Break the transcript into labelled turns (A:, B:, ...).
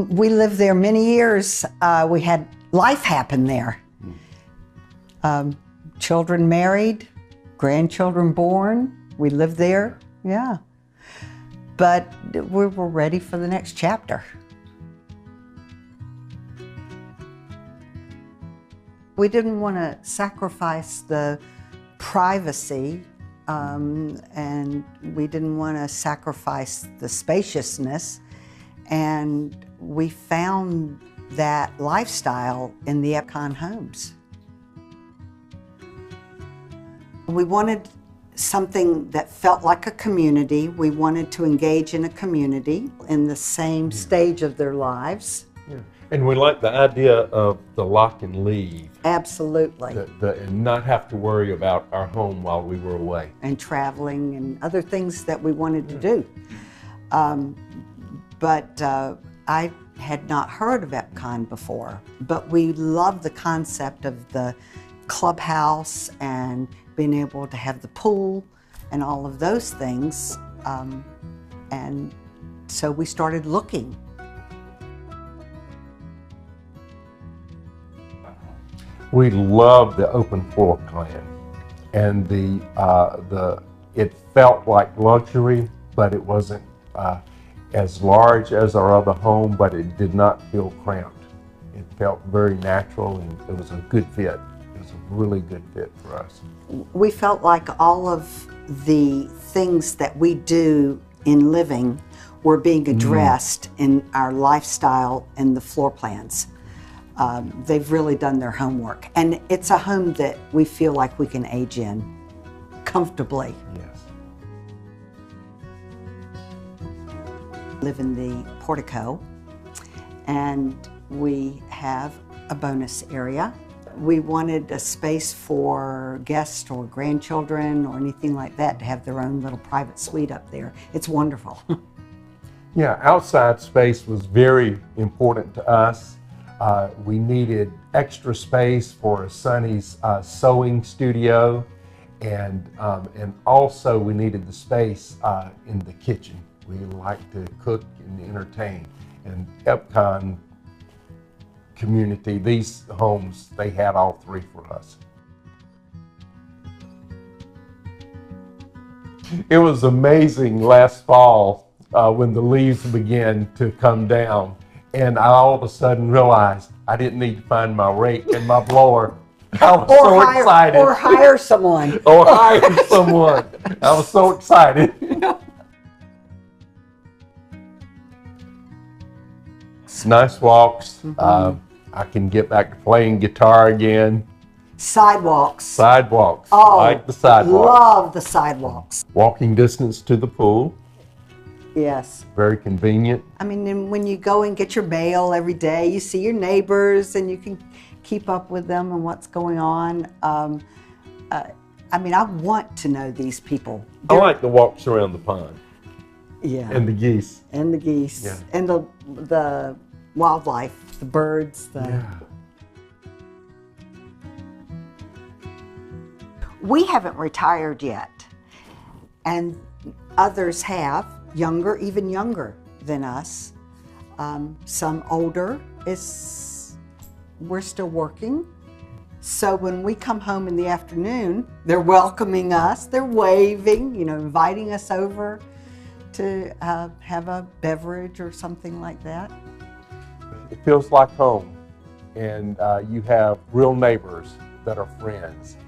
A: We lived there many years. We had life happen there. Children married, grandchildren born. We lived there, yeah. But we were ready for the next chapter. We didn't want to sacrifice the privacy, and we didn't want to sacrifice the spaciousness, and we found that lifestyle in the Epcon homes. We wanted something that felt like a community. We wanted to engage in a community in the same stage of their lives.
B: Yeah. And we like the idea of the lock and leave.
A: Absolutely.
B: And not have to worry about our home while we were away.
A: And traveling and other things that we wanted to do. But I had not heard of Epcon before, but we loved the concept of the clubhouse and being able to have the pool and all of those things. And so we started looking.
B: We love the open floor plan, and it felt like luxury, but it wasn't as large as our other home, but it did not feel cramped. It felt very natural, and it was a good fit. It was a really good fit for us.
A: We felt like all of the things that we do in living were being addressed in our lifestyle and the floor plans. They've really done their homework. And it's a home that we feel like we can age in comfortably.
B: Yes.
A: Live in the portico, and we have a bonus area. We wanted a space for guests or grandchildren or anything like that to have their own little private suite up there. It's wonderful.
B: Yeah, outside space was very important to us. We needed extra space for Sonny's sewing studio, and also we needed the space in the kitchen. We like to cook and entertain, and Epcon community, these homes, they had all three for us. It was amazing last fall when the leaves began to come down, and I all of a sudden realized I didn't need to find my rake and my blower. I was so excited.
A: Or hire someone.
B: Or hire someone. I was so excited. Nice walks. I can get back to playing guitar again.
A: Sidewalks.
B: Sidewalks.
A: Oh,
B: like the sidewalks.
A: Love the sidewalks.
B: Walking distance to the pool.
A: Yes.
B: Very convenient.
A: I mean, and when you go and get your mail every day, you see your neighbors and you can keep up with them and what's going on. I mean, I want to know these people.
B: I like the walks around the pond.
A: Yeah.
B: And the geese.
A: And the geese.
B: Yeah.
A: And the wildlife, the birds. We haven't retired yet, and others have, younger, even younger than us. Some older, we're still working. So when we come home in the afternoon, they're welcoming us, they're waving, inviting us over to have a beverage or something like that.
B: It feels like home, and you have real neighbors that are friends.